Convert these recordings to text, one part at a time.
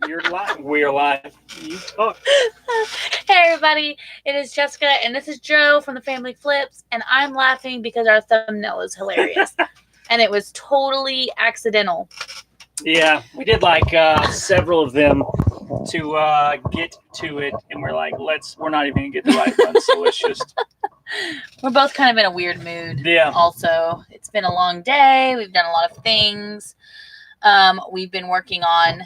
You're live. We're live. You talk. Hey everybody, it is Jessica and this is Joe from the Family Flips, and I'm laughing because our thumbnail is hilarious. And it was totally accidental. Yeah, we did like several of them to get to it, and we're like, we're not even gonna get the right one, so let's just. We're both kind of in a weird mood. Yeah. Also, it's been a long day. We've done a lot of things. We've been working on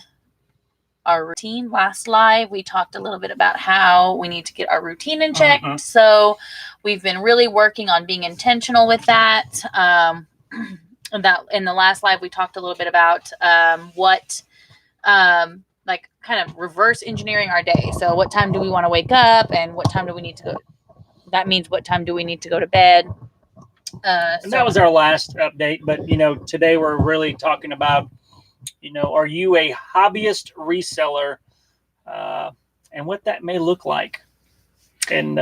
our routine. Last live, we talked a little bit about how we need to get our routine in check. Mm-hmm. So we've been really working on being intentional with that. That in the last live, we talked a little bit about like kind of reverse engineering our day. So what time do we want to wake up, and what time do we need to go? That means what time do we need to go to bed? And that was our last update, but today we're really talking about, are you a hobbyist reseller, and what that may look like. And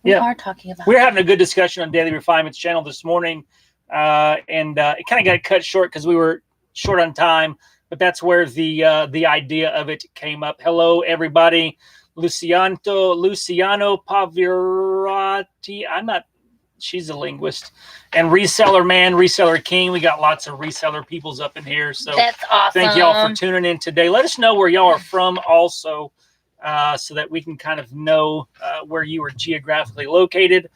we are talking about. We're having a good discussion on Daily Refinement's channel this morning, and it kind of got cut short because we were short on time. But that's where the idea of it came up. Hello, everybody. Luciano Pavirati. She's a linguist. And Reseller Man, Reseller King. We got lots of reseller peoples up in here. So that's awesome. Thank y'all for tuning in today. Let us know where y'all are from also, so that we can kind of know where you are geographically located.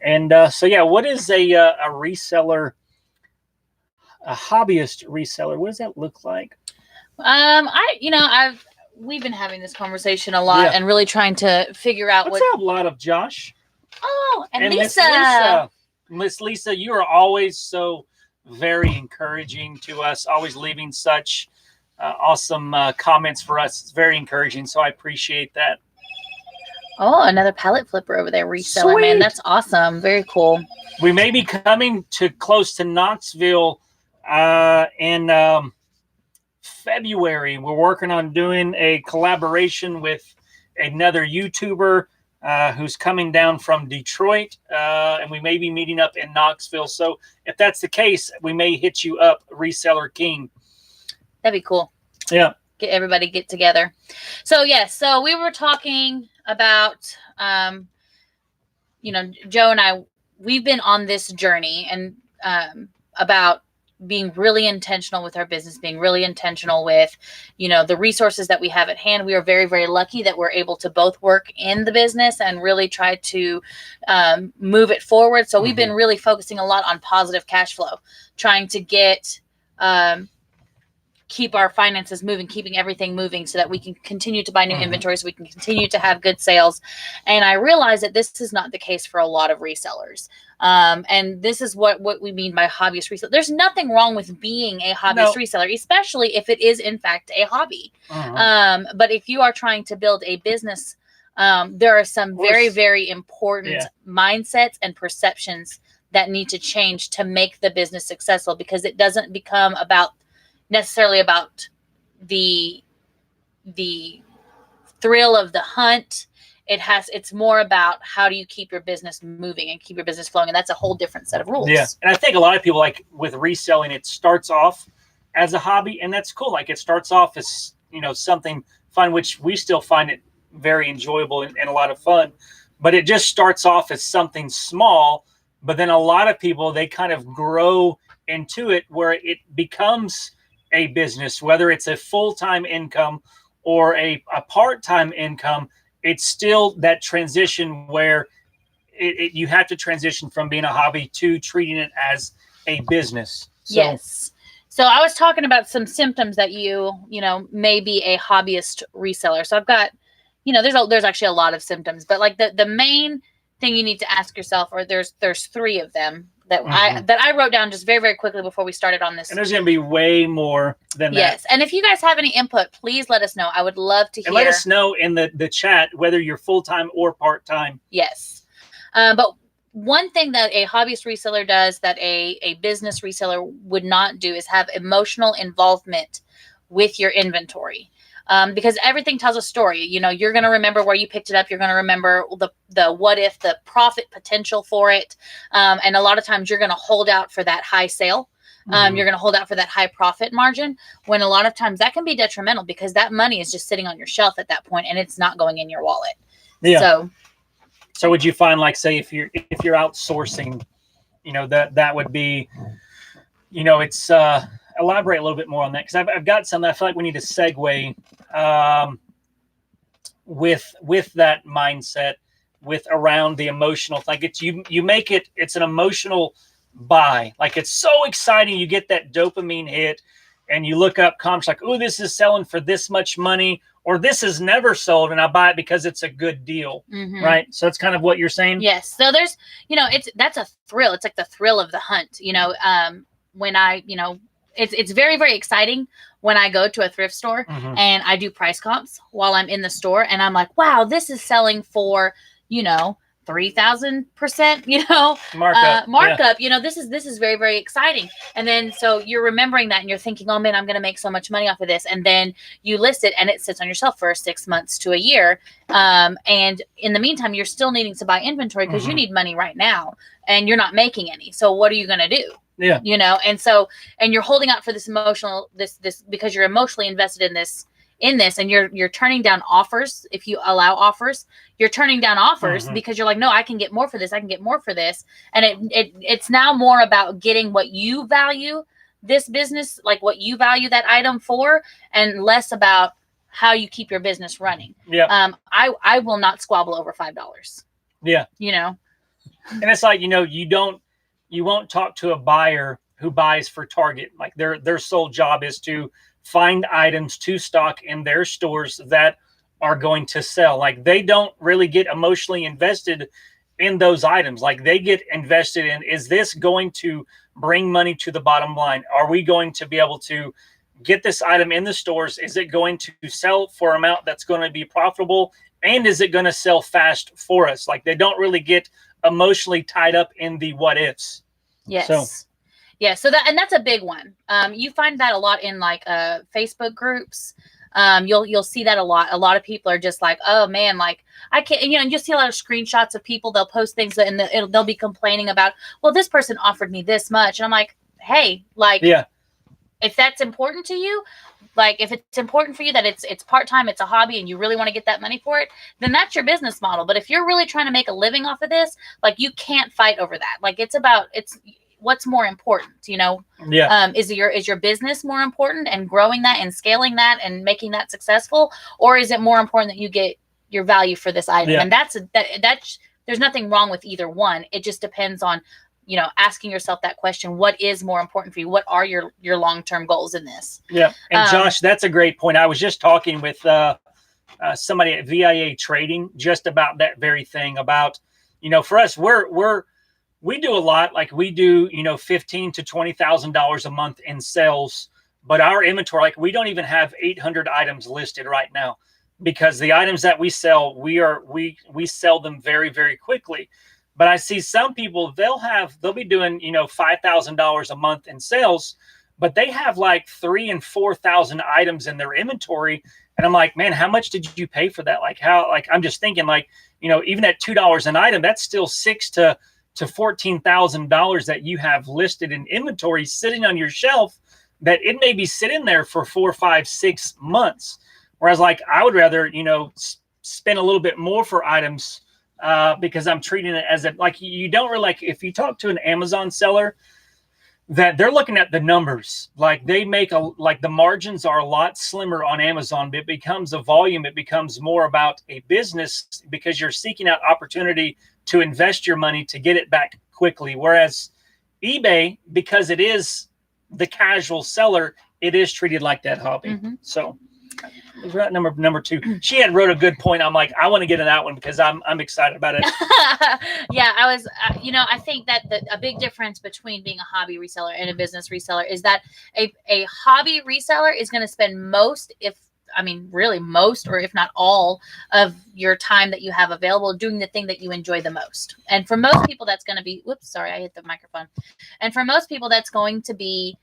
And what is a reseller? A hobbyist reseller, what does that look like? We've been having this conversation a lot and really trying to figure out what's up. A lot of Josh. Oh, and Lisa. Miss Lisa, you are always so very encouraging to us, always leaving such awesome comments for us. It's very encouraging, so I appreciate that. Oh, another pallet flipper over there, Reseller. Sweet. Man. That's awesome. Very cool. We may be coming to close to Knoxville in February. We're working on doing a collaboration with another YouTuber who's coming down from Detroit, and we may be meeting up in Knoxville. So if that's the case, we may hit you up, Reseller King. That'd be cool. Yeah. Get everybody get together. So so we were talking about, Joe and I, we've been on this journey and about being really intentional with our business, being really intentional with, the resources that we have at hand. We are very, very lucky that we're able to both work in the business and really try to move it forward. So we've been really focusing a lot on positive cash flow, trying to get, keep our finances moving, keeping everything moving so that we can continue to buy new inventory, so we can continue to have good sales. And I realize that this is not the case for a lot of resellers. And this is what we mean by hobbyist reseller. There's nothing wrong with being a hobbyist reseller, especially if it is in fact a hobby. But if you are trying to build a business, there are some very, very important mindsets and perceptions that need to change to make the business successful, because it doesn't become necessarily about the thrill of the hunt. It's more about how do you keep your business moving and keep your business flowing, and that's a whole different set of rules. Yeah, and I think a lot of people, like with reselling, it starts off as a hobby, and that's cool. Like it starts off as something fun, which we still find it very enjoyable and a lot of fun. But it just starts off as something small, but then a lot of people, they kind of grow into it where it becomes a business, whether it's a full-time income or a part-time income. It's still that transition where you have to transition from being a hobby to treating it as a business. Yes. So I was talking about some symptoms that you may be a hobbyist reseller. So I've got, there's actually a lot of symptoms, but like the main thing you need to ask yourself, or there's three of them that I wrote down just very, very quickly before we started on this. And there's going to be way more than that. Yes. And if you guys have any input, please let us know. I would love to hear. And let us know in the chat whether you're full-time or part-time. Yes. But one thing that a hobbyist reseller does that a business reseller would not do is have emotional involvement with your inventory. Because everything tells a story. You're going to remember where you picked it up. You're going to remember the what if, the profit potential for it. And a lot of times you're going to hold out for that high sale. You're going to hold out for that high profit margin, when a lot of times that can be detrimental, because that money is just sitting on your shelf at that point and it's not going in your wallet. Yeah. So would you find, like, say if you're outsourcing, that would be, it's elaborate a little bit more on that, because I've got something I feel like we need to segue with that mindset, with around the emotional, like it's you make it's an emotional buy. Like, it's so exciting, you get that dopamine hit and you look up comps like, oh, this is selling for this much money, or this is never sold and I buy it because it's a good deal. Right? So that's kind of what you're saying. Yes. So there's, that's a thrill. It's like the thrill of the hunt, when I, it's very, very exciting when I go to a thrift store and I do price comps while I'm in the store, and I'm like, wow, this is selling for, 3,000%, markup. Yeah. This is very, very exciting. And then so you're remembering that and you're thinking, oh man, I'm going to make so much money off of this. And then you list it and it sits on your shelf for 6 months to a year. And in the meantime, you're still needing to buy inventory because you need money right now and you're not making any. So what are you going to do? Yeah. And you're holding out for this emotional, this because you're emotionally invested in this, and you're turning down offers. If you allow offers, you're turning down offers because you're like, no, I can get more for this. And it's now more about getting what you value this business, like what you value that item for, and less about how you keep your business running. Yeah. I will not squabble over $5. Yeah. And it's like, you won't talk to a buyer who buys for Target. Like, their sole job is to find items to stock in their stores that are going to sell. Like, they don't really get emotionally invested in those items. Like, they get invested in, is this going to bring money to the bottom line? Are we going to be able to get this item in the stores? Is it going to sell for an amount that's going to be profitable? And is it going to sell fast for us? Like, they don't really get emotionally tied up in the what ifs. Yes. So that's a big one. You find that a lot in like Facebook groups. You'll see that a lot. A lot of people are just like, oh man, like I can't, and you'll see a lot of screenshots of people. They'll post things and they'll be complaining about, well, this person offered me this much. And I'm like, hey, like, if that's important to you, like if it's important for you that it's part-time, it's a hobby, and you really want to get that money for it, then that's your business model. But if you're really trying to make a living off of this, like, you can't fight over that. Like, it's what's more important, is your business more important and growing that and scaling that and making that successful, or is it more important that you get your value for this item? And that's there's nothing wrong with either one. It just depends on, asking yourself that question. What is more important for you? What are your long-term goals in this? Yeah. And Josh, that's a great point. I was just talking with somebody at VIA Trading just about that very thing, about, for us, we do a lot. Like, we do, $15,000 to $20,000 a month in sales, but our inventory, like, we don't even have 800 items listed right now, because the items that we sell, we sell them very, very quickly. But I see some people, they'll be doing, $5,000 a month in sales, but they have like 3,000 and 4,000 items in their inventory. And I'm like, man, how much did you pay for that? Like, I'm just thinking, like, even at $2 an item, that's still $6,000 to $14,000 that you have listed in inventory sitting on your shelf, that it may be sitting there for 4, 5, 6 months. Whereas, like, I would rather, spend a little bit more for items, because I'm treating it as like, you don't really, like, if you talk to an Amazon seller, that they're looking at the numbers, like they make the margins are a lot slimmer on Amazon, but it becomes a volume. It becomes more about a business, because you're seeking out opportunity to invest your money to get it back quickly. Whereas eBay, because it is the casual seller, it is treated like that hobby. So we're at number 2. She wrote a good point. I'm like, I want to get in that one because I'm excited about it. Yeah, I was, I think that a big difference between being a hobby reseller and a business reseller is that a hobby reseller is going to spend most, or if not all of your time that you have available doing the thing that you enjoy the most. And for most people, that's going to be, whoops, sorry, I hit the microphone. And for most people, that's going to be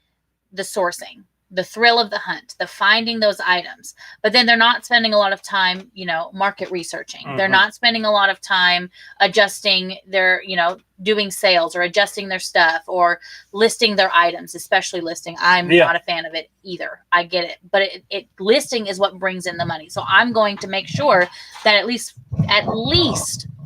the sourcing. the thrill of the hunt, the finding those items, but then they're not spending a lot of time, market researching. They're not spending a lot of time adjusting their, doing sales or adjusting their stuff or listing their items, especially listing. I'm not a fan of it either. I get it, but listing is what brings in the money. So I'm going to make sure that at least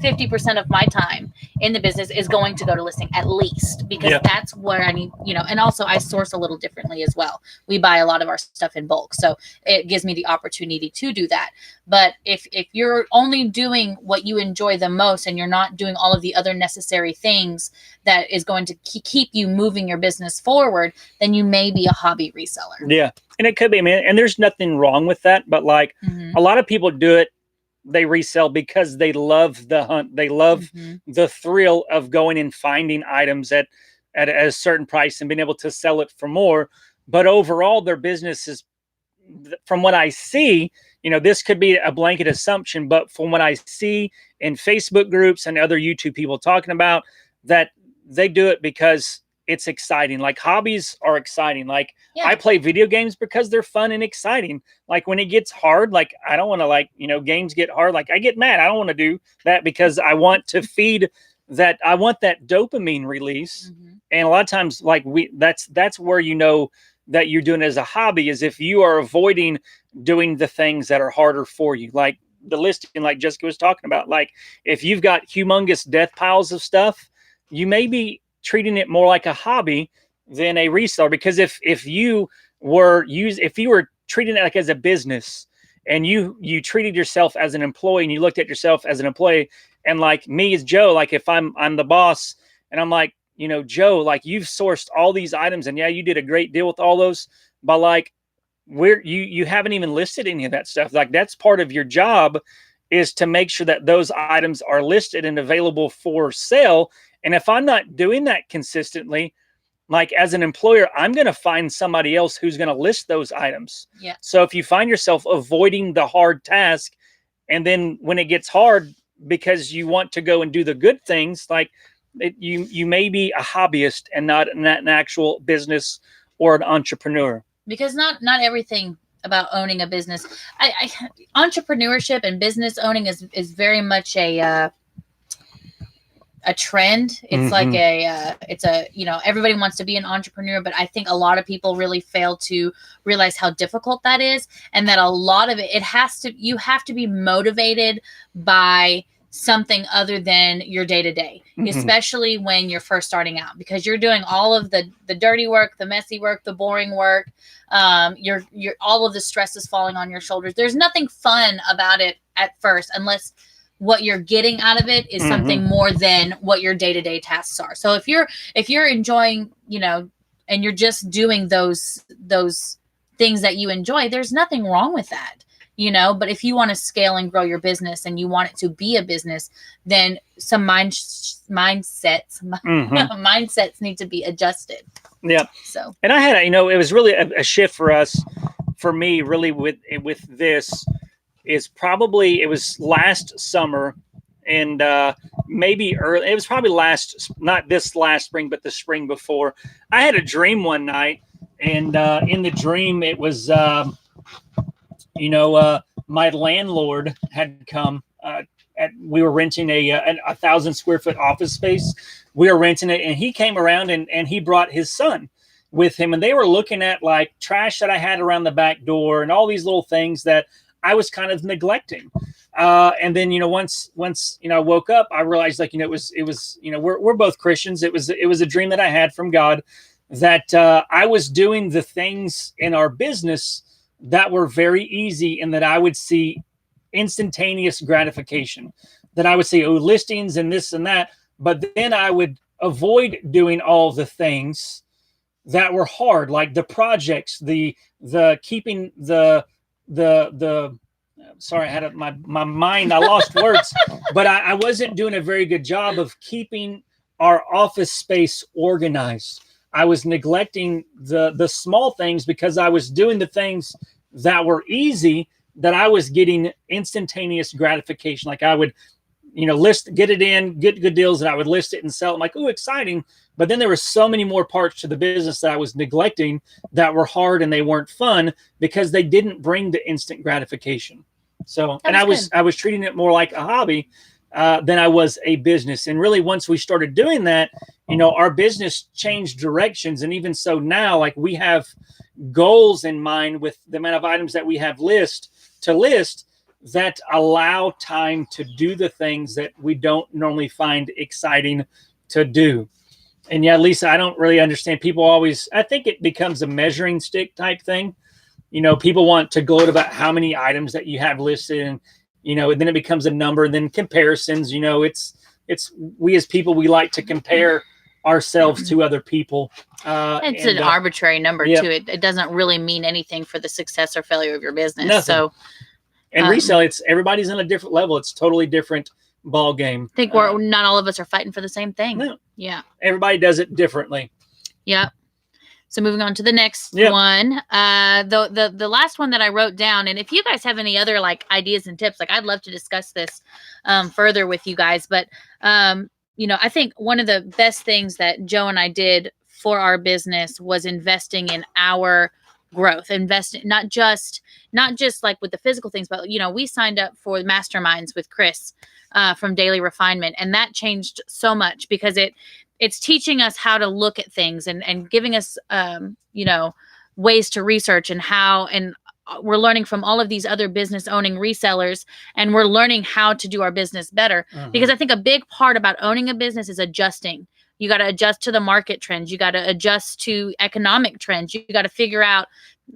50% of my time in the business is going to go to listing, at least, because that's where I need, and also I source a little differently as well. We buy a lot of our stuff in bulk, so it gives me the opportunity to do that. But if you're only doing what you enjoy the most and you're not doing all of the other necessary things that is going to keep you moving your business forward, then you may be a hobby reseller. Yeah. And it could be, man. And there's nothing wrong with that. But like a lot of people do it, they resell because they love the hunt. They love the thrill of going and finding items at a certain price and being able to sell it for more. But overall, their business is, from what I see, this could be a blanket assumption, but from what I see in Facebook groups and other YouTube people talking about, that they do it because it's exciting. Like, hobbies are exciting. Like, I play video games because they're fun and exciting. Like, when it gets hard, like, I don't want to, games get hard. Like, I get mad. I don't want to do that because I want to feed that. I want that dopamine release. And a lot of times, like, that's where that you're doing as a hobby, is if you are avoiding doing the things that are harder for you, like the listing, like Jessica was talking about. Like, if you've got humongous death piles of stuff, you may be treating it more like a hobby than a reseller. Because if you were treating it like as a business, and you treated yourself as an employee, and you looked at yourself as an employee, and like me as Joe, like if I'm the boss, and I'm like, Joe, like, you've sourced all these items, and you did a great deal with all those, but like, you haven't even listed any of that stuff. Like, that's part of your job, is to make sure that those items are listed and available for sale. And if I'm not doing that consistently, like, as an employer, I'm going to find somebody else who's going to list those items. Yeah. So if you find yourself avoiding the hard task, and then when it gets hard because you want to go and do the good things, like, you may be a hobbyist and not an actual business or an entrepreneur. Because not everything about owning a business, entrepreneurship and business owning is very much a trend. It's like everybody wants to be an entrepreneur, but I think a lot of people really fail to realize how difficult that is, and that a lot of you have to be motivated by something other than your day-to-day, especially when you're first starting out, because you're doing all of the dirty work, the messy work, the boring work. You're all of the stress is falling on your shoulders. There's nothing fun about it at first, unless what you're getting out of it is something more than what your day-to-day tasks are. So if you're enjoying, and you're just doing those things that you enjoy, there's nothing wrong with that. But if you want to scale and grow your business, and you want it to be a business, then some mindsets need to be adjusted. Yeah. So, and I had, it was really a shift for me, really with this, is probably, it was last summer, and maybe early, it was probably not this last spring, but the spring before. I had a dream one night, and in the dream, it was, my landlord had come. We were renting a 1,000 square foot office space. We were renting it, and he came around, and he brought his son with him, and they were looking at like trash that I had around the back door and all these little things that I was kind of neglecting. And then, once I woke up, I realized, like, it was, we're both Christians. It was a dream that I had from God, that I was doing the things in our business that were very easy, and that I would see instantaneous gratification, that I would see listings and this and that, but then I would avoid doing all the things that were hard, like the projects, the keeping the sorry, I had my mind, I lost words, but I wasn't doing a very good job of keeping our office space organized. I was neglecting the small things, because I was doing the things that were easy, that I was getting instantaneous gratification. Like, I would get it in, get good deals, and I would list it and sell it. I'm like, oh, exciting. But then there were so many more parts to the business that I was neglecting that were hard and they weren't fun because they didn't bring the instant gratification. So, and I was treating it more like a hobby than I was a business. And really, once we started doing that, our business changed directions. And even so now, like, we have goals in mind with the amount of items that we have list that allow time to do the things that we don't normally find exciting to do. And yeah, Lisa, I don't really understand. People always, I think it becomes a measuring stick type thing. People want to gloat about how many items that you have listed, and and then it becomes a number, and then comparisons. It's we as people, we like to compare ourselves to other people. It's an arbitrary number too. It doesn't really mean anything for the success or failure of your business. Nothing. So, and resale, everybody's on a different level. It's totally different ball game. I think we're not all of us are fighting for the same thing. No. Yeah. Everybody does it differently. Yep. So moving on to the next one, the last one that I wrote down, and if you guys have any other like ideas and tips, like I'd love to discuss this further with you guys. But I think one of the best things that Joe and I did for our business was investing in our growth, investing not just like with the physical things, but we signed up for Masterminds with Chris from Daily Refinement, and that changed so much because it's teaching us how to look at things and giving us, ways to research and how, and we're learning from all of these other business owning resellers, and we're learning how to do our business better. Because I think a big part about owning a business is adjusting. You got to adjust to the market trends. You got to adjust to economic trends. You got to figure out,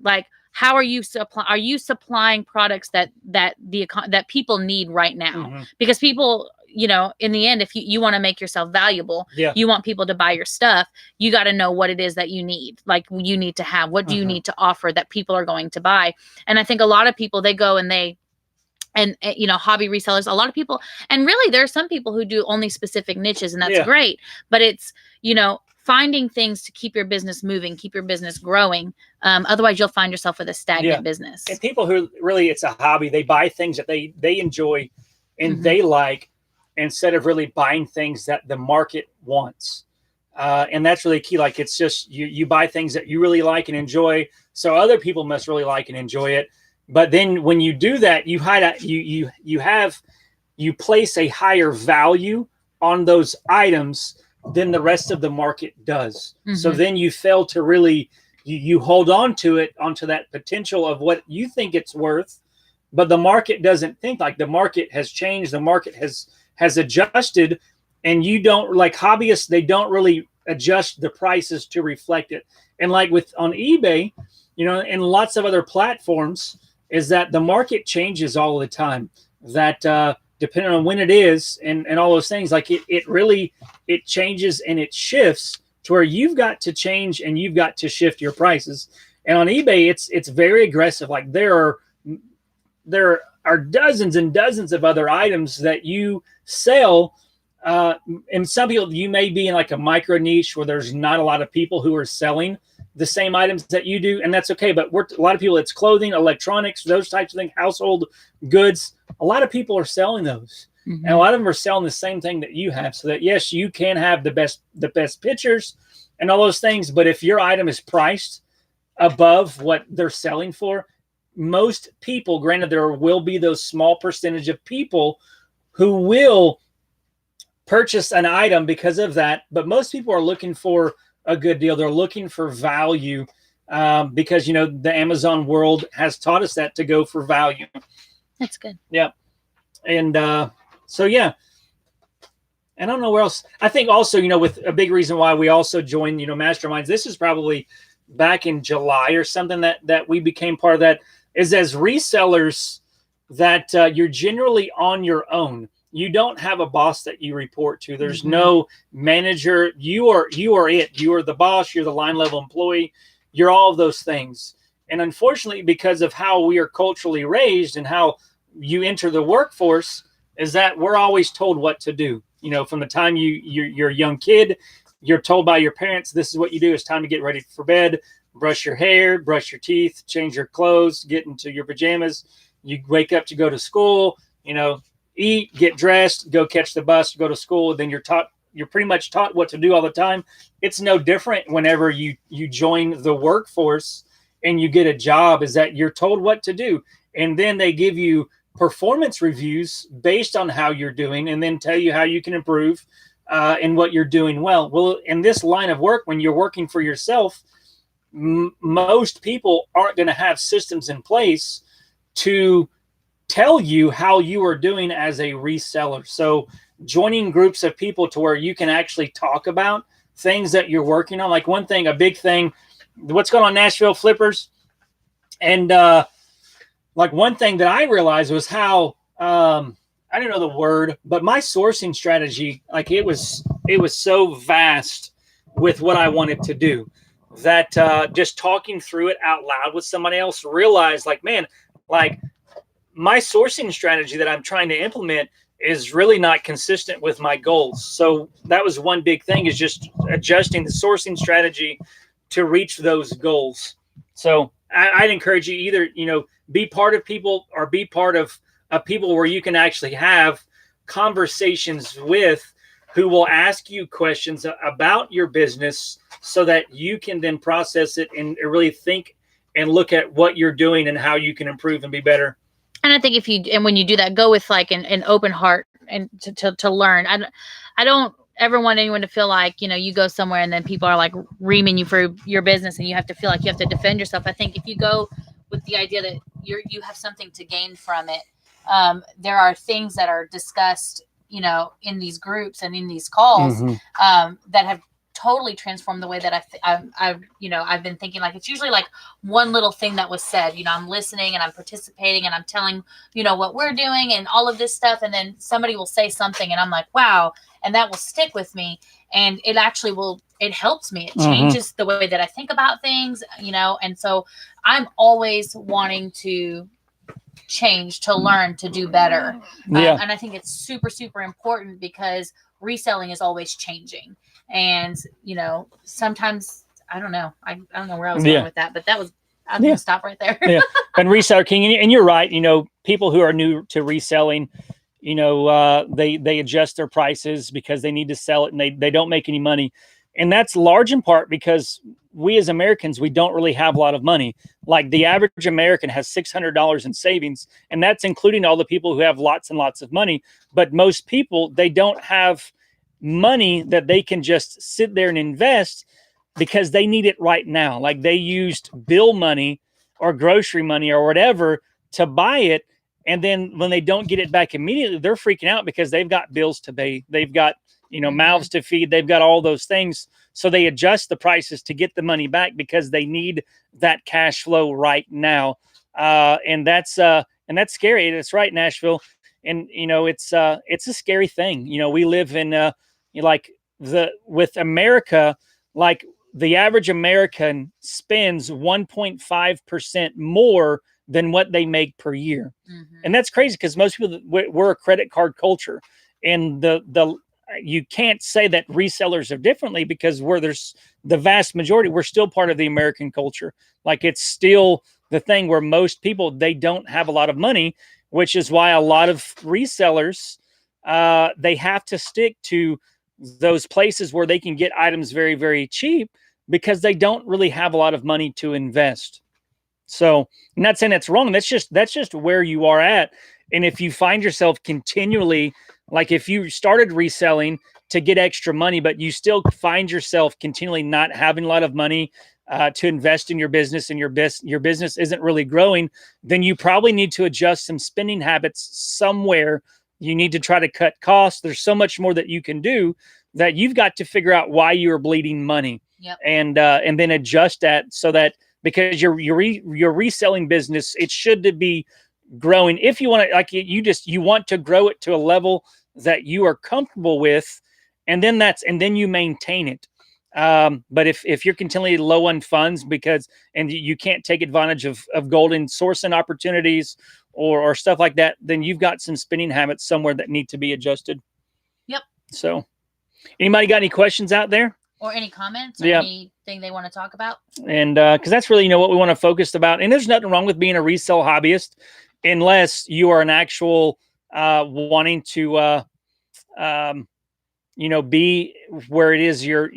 like, how are you supplying products that people need right now? Because people, in the end, if you want to make yourself valuable, you want people to buy your stuff, you got to know what it is that you need. Like, you need to have, what do you need to offer that people are going to buy? And I think a lot of people, they go and hobby resellers, a lot of people, and really there are some people who do only specific niches, and that's great. But it's, finding things to keep your business moving, keep your business growing. Otherwise you'll find yourself with a stagnant business. And people who really, it's a hobby, they buy things that they enjoy and they like, instead of really buying things that the market wants. And that's really key. Like, it's just, you buy things that you really like and enjoy, so other people must really like and enjoy it. But then when you do that, you place a higher value on those items than the rest of the market does. So then you fail to really, you hold on to it, onto that potential of what you think it's worth, but the market doesn't think. Like, the market has changed, the market has adjusted, and you don't, like hobbyists, they don't really adjust the prices to reflect it. And like on eBay, and lots of other platforms, is that the market changes all the time. That depending on when it is and all those things, like it really changes and it shifts to where you've got to change and you've got to shift your prices. And on eBay, it's very aggressive. Like, there are dozens and dozens of other items that you sell. And some people, you may be in like a micro niche where there's not a lot of people who are selling the same items that you do, and that's okay. But a lot of people, it's clothing, electronics, those types of things, household goods. A lot of people are selling those, and a lot of them are selling the same thing that you have. So that, yes, you can have the best pictures and all those things, but if your item is priced above what they're selling for, most people, granted, there will be those small percentage of people who will purchase an item because of that, but most people are looking for a good deal. They're looking for value, because the Amazon world has taught us that, to go for value. That's good. Yeah. And so I don't know where else. I think also, with a big reason why we also joined, Masterminds, this is probably back in July or something that we became part of that, is as resellers that you're generally on your own. You don't have a boss that you report to. There's no manager. You are it. You are the boss. You're the line level employee. You're all of those things. And unfortunately, because of how we are culturally raised and how you enter the workforce, is that we're always told what to do. From the time you're a young kid, you're told by your parents, this is what you do. It's time to get ready for bed, brush your hair, brush your teeth, change your clothes, get into your pajamas. You wake up to go to school, eat, get dressed, go catch the bus, go to school. Then you're pretty much taught what to do all the time. It's no different whenever you join the workforce and you get a job, is that you're told what to do. And then they give you performance reviews based on how you're doing, and then tell you how you can improve and what you're doing well. Well, in this line of work, when you're working for yourself, most people aren't going to have systems in place to tell you how you are doing as a reseller. So joining groups of people to where you can actually talk about things that you're working on. Like one thing, a big thing, what's going on Nashville Flippers. And like one thing that I realized was how, I don't know the word, but my sourcing strategy, like it was so vast with what I wanted to do that just talking through it out loud with somebody else, realized like, man, like my sourcing strategy that I'm trying to implement is really not consistent with my goals. So that was one big thing, is just adjusting the sourcing strategy to reach those goals. So I'd encourage you either, be part of people or be part of people where you can actually have conversations with who will ask you questions about your business so that you can then process it and really think and look at what you're doing and how you can improve and be better. And I think when you do that, go with like an open heart and to learn. I don't ever want anyone to feel like, you go somewhere and then people are like reaming you for your business and you have to feel like you have to defend yourself. I think if you go with the idea that you have something to gain from it, there are things that are discussed, in these groups and in these calls, that have totally transformed the way that I've been thinking. Like, it's usually like one little thing that was said, I'm listening and I'm participating and I'm telling, what we're doing and all of this stuff. And then somebody will say something and I'm like, wow. And that will stick with me. And it actually it helps me. It changes the way that I think about things, and so I'm always wanting to change, to learn, to do better. And I think it's super, super important because reselling is always changing. And, sometimes, I don't know where I was going with that, but I'm going to stop right there. And Reseller King, and you're right, people who are new to reselling, they adjust their prices because they need to sell it and they don't make any money. And that's large in part because we as Americans, we don't really have a lot of money. Like the average American has $600 in savings, and that's including all the people who have lots and lots of money. But most people, they don't have money that they can just sit there and invest because they need it right now. Like they used bill money or grocery money or whatever to buy it. And then when they don't get it back immediately, they're freaking out because they've got bills to pay. They've got, mouths to feed. They've got all those things. So they adjust the prices to get the money back because they need that cash flow right now. And that's scary. That's right, Nashville. And, it's a scary thing. We live in, with America, like the average American spends 1.5% more than what they make per year. And that's crazy because most people, we're a credit card culture, and you can't say that resellers are differently because there's the vast majority, we're still part of the American culture. Like it's still the thing where most people, they don't have a lot of money, which is why a lot of resellers, they have to stick to those places where they can get items very, very cheap because they don't really have a lot of money to invest. So I'm not saying that's wrong. That's just where you are at. And if you find yourself continually, like if you started reselling to get extra money, but you still find yourself continually not having a lot of money to invest in your business and your business isn't really growing, then you probably need to adjust some spending habits somewhere. You need to try to cut costs. There's so much more that you can do that you've got to figure out why you're bleeding money. Yep. And then adjust that so that, because your reselling business, it should be growing. If you want to, like you want to grow it to a level that you are comfortable with, and then you maintain it. But if you're continually low on funds and you can't take advantage of golden sourcing opportunities or stuff like that, then you've got some spending habits somewhere that need to be adjusted. Yep. So anybody got any questions out there? Or any comments or anything they want to talk about? And because that's really, what we want to focus about. And there's nothing wrong with being a resale hobbyist unless you are an actual wanting to, be where it is you're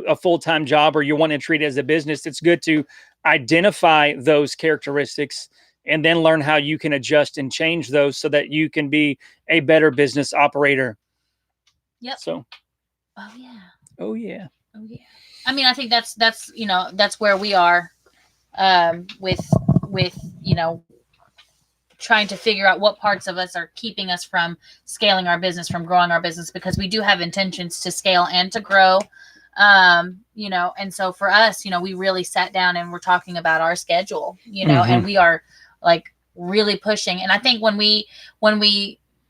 a full-time job, or you want to treat it as a business, it's good to identify those characteristics and then learn how you can adjust and change those so that you can be a better business operator. Yep. So. Oh yeah. Oh yeah. Oh yeah. I mean, I think that's where we are, with trying to figure out what parts of us are keeping us from scaling our business, from growing our business, because we do have intentions to scale and to grow. And so for us, we really sat down and we're talking about our schedule, and we are like really pushing. And I think when we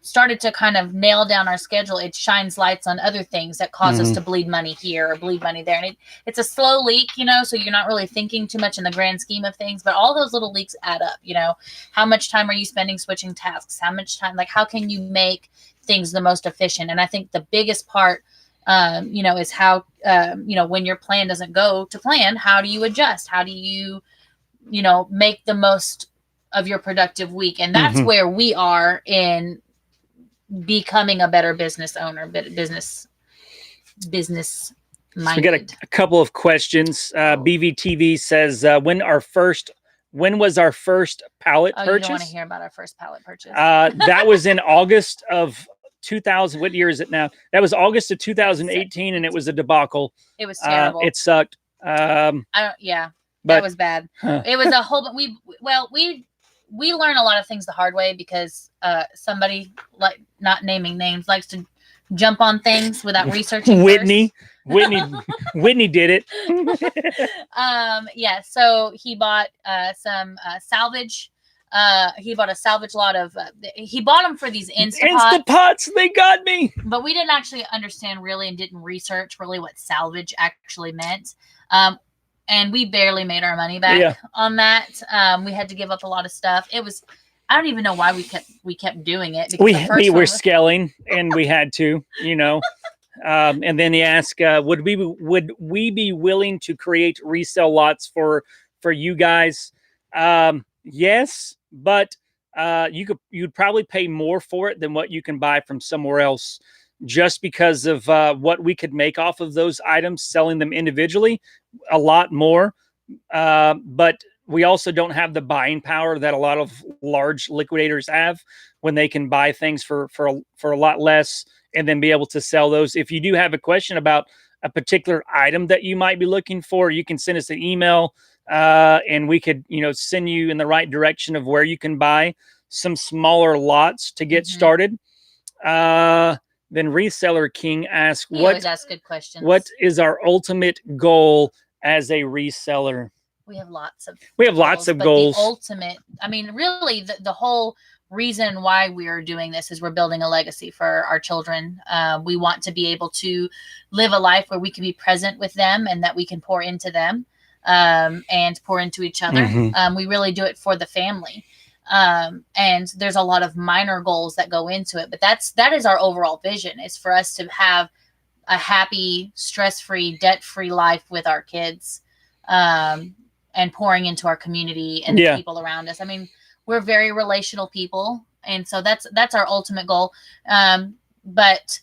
started to kind of nail down our schedule, it shines lights on other things that cause us to bleed money here or bleed money there. And it's a slow leak, so you're not really thinking too much in the grand scheme of things, but all those little leaks add up. How much time are you spending switching tasks? How much time, how can you make things the most efficient? And I think the biggest part, is how, when your plan doesn't go to plan, how do you adjust? How do you, make the most of your productive week? And that's where we are in becoming a better business owner, business minded. So we got a couple of questions. BVTV says, when was our first pallet purchase? You don't want to hear about our first pallet purchase. That was in August of 2000. What year is it now? That was August of 2018, and it was a debacle. It was terrible. It sucked. That was bad. It was a whole. We learn a lot of things the hard way because somebody, like not naming names, likes to jump on things without researching. Whitney did it. So he bought some salvage. He bought a salvage lot of. He bought them for these Instapots. They got me. But we didn't actually understand really, and didn't research really what salvage actually meant. And we barely made our money back on that. We had to give up a lot of stuff. It was, I don't even know why we kept doing it. Because we were scaling, and we had to, and then he asked, would we be willing to create resale lots for you guys? Yes, but you'd probably pay more for it than what you can buy from somewhere else, just because of what we could make off of those items, selling them individually, a lot more. But we also don't have the buying power that a lot of large liquidators have, when they can buy things for a lot less and then be able to sell those. If you do have a question about a particular item that you might be looking for, you can send us an email, and we could, send you in the right direction of where you can buy some smaller lots to get started. Then Reseller King asks, always ask good questions. What is our ultimate goal as a reseller? We have lots of goals. The ultimate, really the whole reason why we're doing this is we're building a legacy for our children. We want to be able to live a life where we can be present with them, and that we can pour into them, and pour into each other. We really do it for the family. And there's a lot of minor goals that go into it, but that is our overall vision, is for us to have a happy, stress-free, debt-free life with our kids, and pouring into our community and the people around us. We're very relational people, and so that's our ultimate goal. But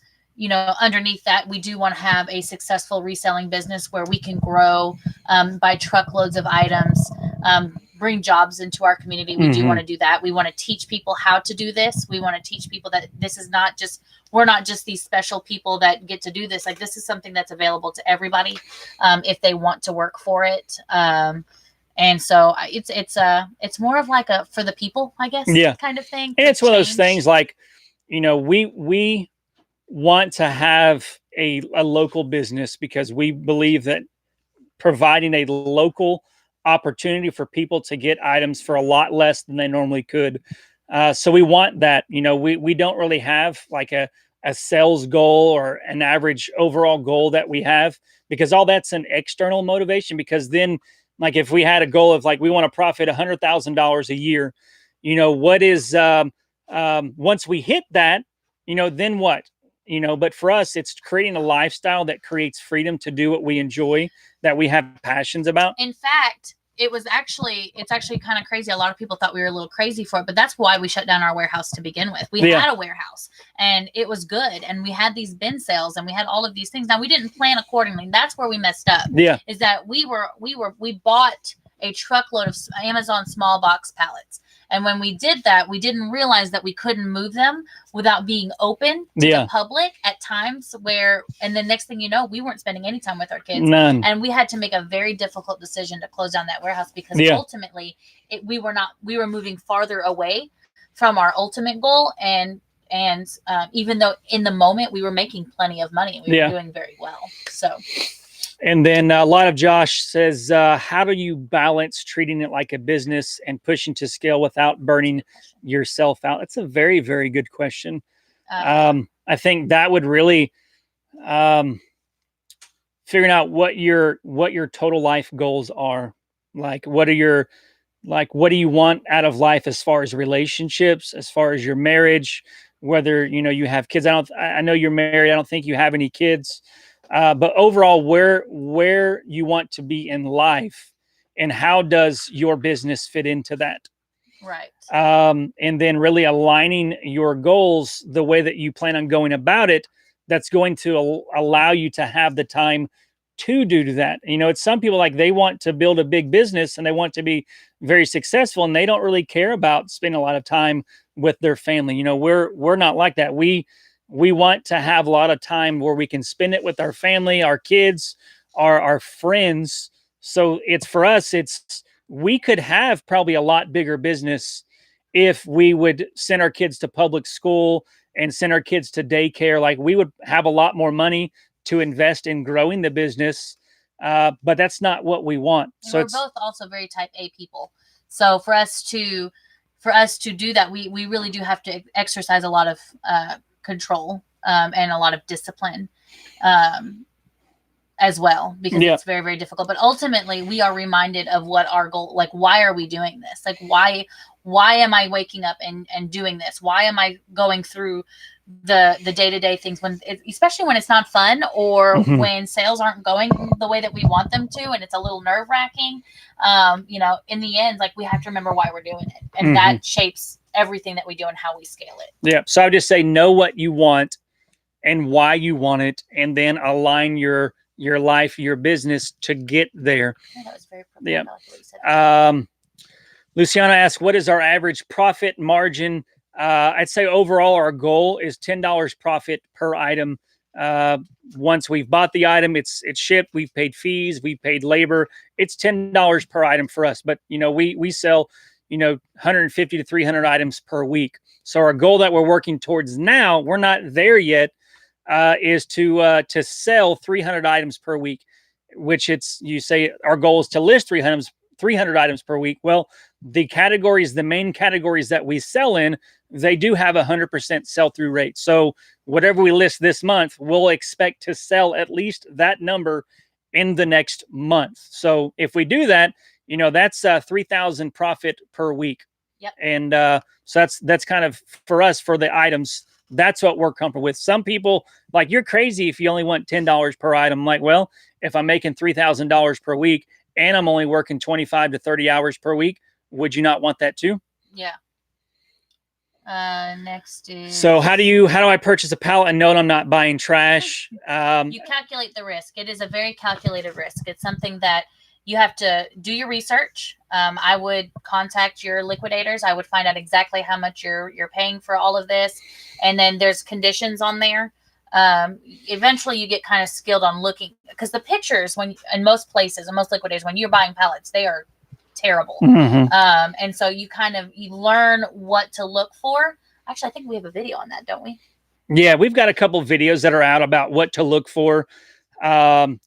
underneath that, we do want to have a successful reselling business where we can grow by truckloads of items, bring jobs into our community. We do want to do that. We want to teach people how to do this. We want to teach people that this is not just, we're not just these special people that get to do this. Like, this is something that's available to everybody, if they want to work for it. And so it's more of like a for the people, I guess, kind of thing. And it's one of those things like, we want to have a local business because we believe that providing a local opportunity for people to get items for a lot less than they normally could. So we want that. We don't really have like a sales goal or an average overall goal that we have, because all that's an external motivation. Because then, like, if we had a goal of like, we want to profit $100,000 a year, what is, once we hit that, then what? But for us, it's creating a lifestyle that creates freedom to do what we enjoy, that we have passions about. In fact, it's actually kind of crazy. A lot of people thought we were a little crazy for it, but that's why we shut down our warehouse to begin with. We had a warehouse and it was good. And we had these bin sales and we had all of these things. Now we didn't plan accordingly. That's where we messed up. Yeah. Is that we bought a truckload of Amazon small box pallets. And when we did that, we didn't realize that we couldn't move them without being open to the public at times and the next thing you know, we weren't spending any time with our kids. None. And we had to make a very difficult decision to close down that warehouse because ultimately we were moving farther away from our ultimate goal. And even though in the moment we were making plenty of money, we were doing very well. So. And then a lot of Josh says, how do you balance treating it like a business and pushing to scale without burning yourself out? That's a very, very good question. I think that would really figuring out what your total life goals are. Like, what do you want out of life as far as relationships, as far as your marriage, whether, you have kids. I know you're married. I don't think you have any kids. But overall, where you want to be in life and how does your business fit into that? Right. And then really aligning your goals the way that you plan on going about it, that's going to allow you to have the time to do that. It's some people like they want to build a big business and they want to be very successful and they don't really care about spending a lot of time with their family. We're not like that. We want to have a lot of time where we can spend it with our family, our kids, our friends. So for us, we could have probably a lot bigger business if we would send our kids to public school and send our kids to daycare. Like we would have a lot more money to invest in growing the business. But that's not what we want. And so we're both also very type A people. So for us to do that, we really do have to exercise a lot of, control and a lot of discipline as well, because it's very, very difficult. But ultimately we are reminded of what our goal, like, why are we doing this? Like, why am I waking up and doing this? Why am I going through the day-to-day things especially when it's not fun or when sales aren't going the way that we want them to, and it's a little nerve-wracking. In the end, like, we have to remember why we're doing it, and that shapes everything that we do and how we scale it. Yeah. So I would just say, know what you want and why you want it, and then align your life, your business to get there. Yeah, that was very profound. I like what you said. Luciana asks, what is our average profit margin? I'd say overall our goal is $10 profit per item. Once we've bought the item, it's shipped, we've paid fees, we've paid labor. It's $10 per item for us. But we sell 150 to 300 items per week. So our goal that we're working towards now, we're not there yet, is to sell 300 items per week, which you say our goal is to list 300 items per week. Well, the main categories that we sell in, they do have 100% sell-through rate. So whatever we list this month, we'll expect to sell at least that number in the next month. So if we do that, that's $3,000 profit per week. Yep. And so that's kind of, for us, for the items, that's what we're comfortable with. Some people, like, you're crazy if you only want $10 per item. I'm like, well, if I'm making $3,000 per week and I'm only working 25 to 30 hours per week, would you not want that too? Yeah. Next is, so how do I purchase a pallet and know I'm not buying trash? You calculate the risk. It is a very calculated risk. It's something that you have to do your research. I would contact your liquidators. I would find out exactly how much you're paying for all of this. And then there's conditions on there. Eventually you get kind of skilled on looking, because the pictures, in most places and most liquidators, when you're buying pallets, they are terrible. And so you learn what to look for. Actually, I think we have a video on that, don't we? Yeah, we've got a couple of videos that are out about what to look for.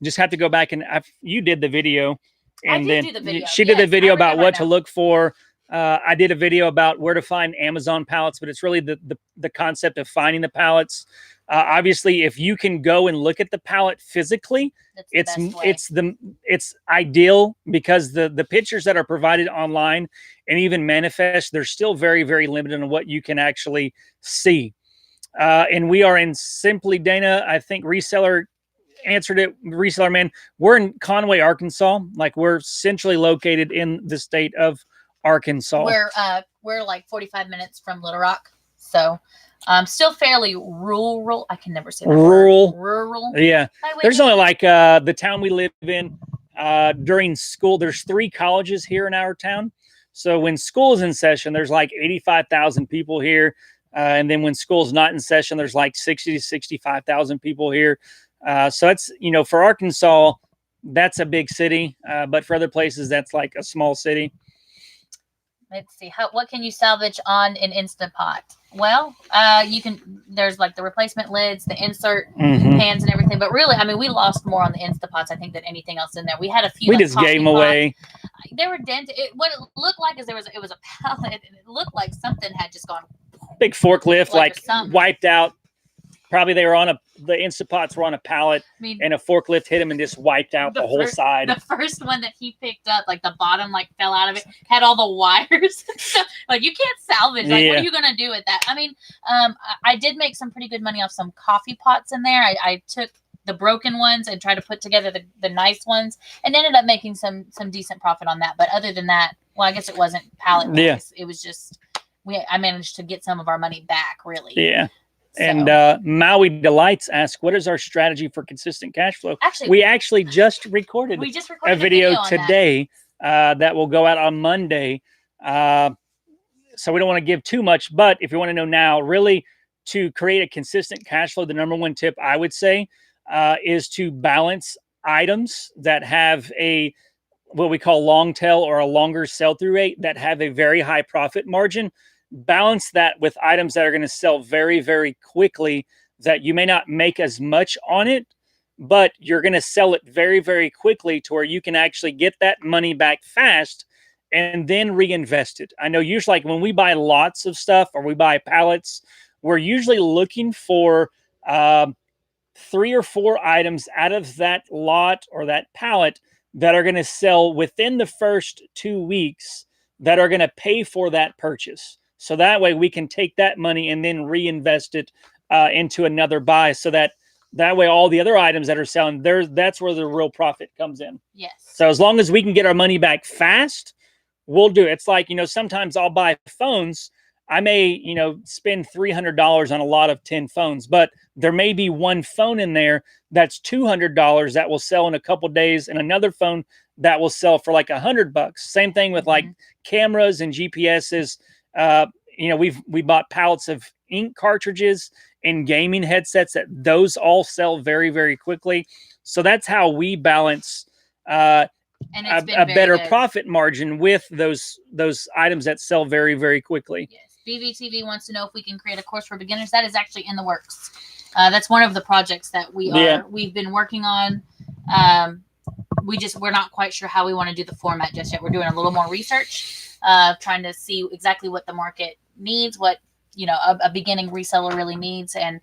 Just have to go back and you did the video, and then she did the video about what to look for. I did a video about where to find Amazon pallets, but it's really the concept of finding the pallets. Obviously, if you can go and look at the pallet physically, it's ideal, because the pictures that are provided online and even manifest, they're still very, very limited on what you can actually see. And we are in Simply Dana. I think Reseller answered it, Reseller Man. We're in Conway, Arkansas. Like, we're centrally located in the state of Arkansas. We're like 45 minutes from Little Rock, so still fairly rural. I can never say that rural. word. Rural. Yeah. There's only like the town we live in. During school, there's 3 colleges here in our town. So when school is in session, there's like 85,000 people here. And then when school's not in session, there's like 60 to 65,000 people here. So that's, for Arkansas, that's a big city. But for other places, that's like a small city. Let's see. What can you salvage on an Instant Pot? Well, you can. There's like the replacement lids, the insert pans, and everything. But really, I mean, we lost more on the Instant Pots, I think, than anything else in there. We had a few. We just gave them away. They were dented. What it looked like is it was a pallet, and it looked like something had just gone. Big forklift, like wiped out. Probably they were the Instant Pots were on a pallet, and a forklift hit them and just wiped out the whole side. The first one that he picked up, like the bottom, like fell out of it, had all the wires. Like, you can't salvage. Like, what are you gonna do with that? I mean, I did make some pretty good money off some coffee pots in there. I took the broken ones and tried to put together the nice ones, and ended up making some decent profit on that. But other than that, well, I guess it wasn't pallet wise. Yeah. It was just I managed to get some of our money back, really. Yeah. So. And Maui Delights asked, what is our strategy for consistent cash flow? We actually just recorded a video today that will go out on Monday. So we don't want to give too much, but if you want to know now, really to create a consistent cash flow, the number one tip I would say is to balance items that have what we call long tail or a longer sell-through rate that have a very high profit margin. Balance that with items that are going to sell very, very quickly, that you may not make as much on it, but you're going to sell it very, very quickly to where you can actually get that money back fast and then reinvest it. I know usually, like when we buy lots of stuff or we buy pallets, we're usually looking for 3 or 4 items out of that lot or that pallet that are going to sell within the first 2 weeks that are going to pay for that purchase. So that way we can take that money and then reinvest it into another buy, so that way all the other items that are selling, that's where the real profit comes in. Yes. So as long as we can get our money back fast, we'll do it. It's like, sometimes I'll buy phones. I may, spend $300 on a lot of 10 phones, but there may be one phone in there that's $200 that will sell in a couple days, and another phone that will sell for like $100. Same thing with like cameras and GPSs. We bought pallets of ink cartridges and gaming headsets that those all sell very, very quickly. So that's how we balance a better profit margin with those items that sell very, very quickly. Yes. BVTV wants to know if we can create a course for beginners. That is actually in the works. That's one of the projects that we've been working on. We're not quite sure how we want to do the format just yet. We're doing a little more research, trying to see exactly what the market needs, what a beginning reseller really needs, and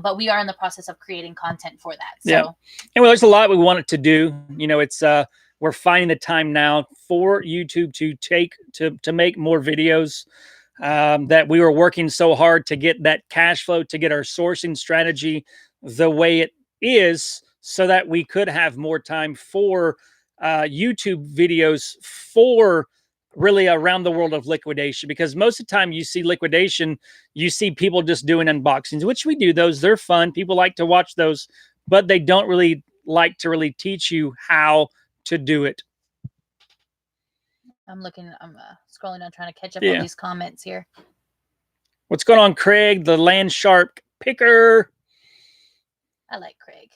but we are in the process of creating content for that. So and there's a lot we want it to do. It's we're finding the time now for YouTube to make more videos. That we were working so hard to get that cash flow, to get our sourcing strategy the way it is, so that we could have more time for YouTube videos for really around the world of liquidation. Because most of the time you see liquidation, you see people just doing unboxings, which we do those. They're fun. People like to watch those, but they don't really like to really teach you how to do it. I'm scrolling down, trying to catch up on these comments here. What's going on, Craig? The Land Shark Picker. I like Craig.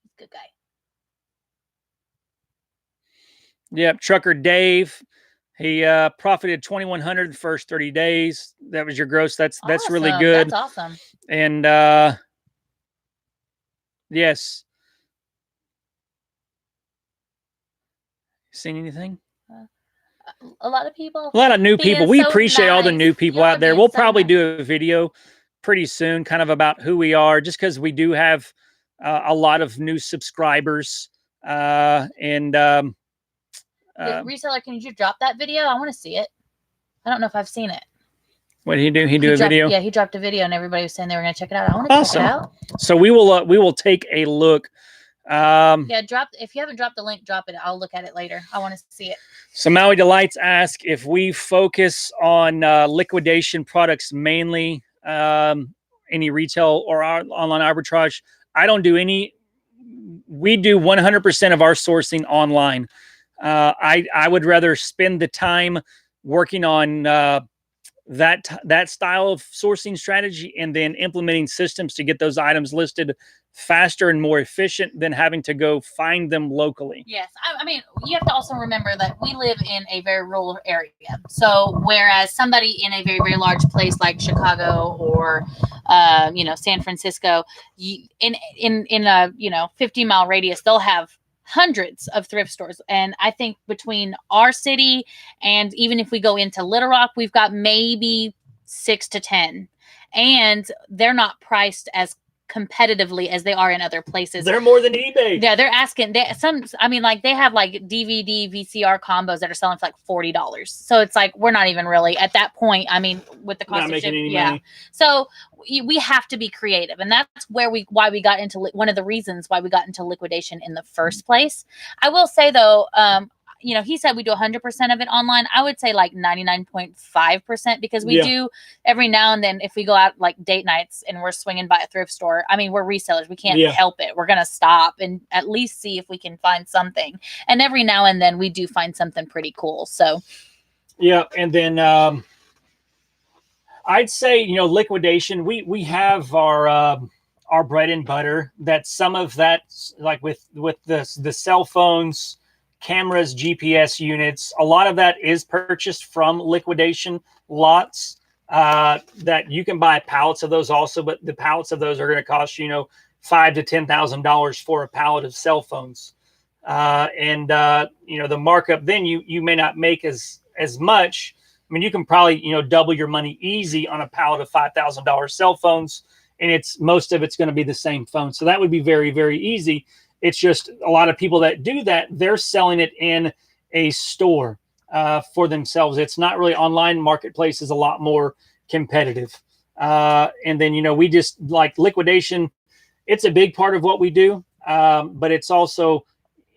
He's a good guy. Yep, Trucker Dave. He profited $2,100 the first 30 days. That was your gross. That's really good. That's awesome. And yes. Seen anything? A lot of people. A lot of new people. We appreciate all the new people out there. We'll probably do a video pretty soon, kind of about who we are, just because we do have a lot of new subscribers. Reseller, can you drop that video? I want to see it. I don't know if I've seen it. What did he do? He dropped a video? Yeah, he dropped a video, and everybody was saying they were going to check it out. I want to check it out. So we will take a look Yeah, if you haven't dropped the link, drop it. I'll look at it later. I want to see it. So Maui Delights ask if we focus on liquidation products mainly, any retail or online arbitrage. I don't do any. We do 100% of our sourcing online. I would rather spend the time working on that style of sourcing strategy and then implementing systems to get those items listed faster and more efficient than having to go find them locally. Yes. I mean, you have to also remember that we live in a very rural area. So whereas somebody in a very, very large place like Chicago or, San Francisco, in a, 50-mile radius, they'll have hundreds of thrift stores. And I think between our city and even if we go into Little Rock, we've got maybe 6 to 10. And they're not priced as competitively as they are in other places. They're more than eBay. Yeah, they're asking. They have like DVD, VCR combos that are selling for like $40. So it's like we're not even really at that point. I mean, with the cost of shipping, money. So we have to be creative, and that's why we got into one of the reasons why we got into liquidation in the first place. I will say though, he said we do 100% of it online. I would say like 99.5% because we do every now and then if we go out like date nights and we're swinging by a thrift store. I mean, we're resellers. We can't help it. We're going to stop and at least see if we can find something. And every now and then we do find something pretty cool. So. Yeah. And then I'd say, liquidation, we have our bread and butter that some of that, like with the cell phones, cameras, GPS units, a lot of that is purchased from liquidation lots that you can buy pallets of those also, but the pallets of those are going to cost $5,000 to $10,000 for a pallet of cell phones. The markup then you may not make as much. I mean, you can probably double your money easy on a pallet of $5,000 cell phones, and most of it's going to be the same phone. So that would be very, very easy. It's just a lot of people that do that, they're selling it in a store for themselves. It's not really online. Marketplace is a lot more competitive. And then, we just like liquidation. It's a big part of what we do. But it's also,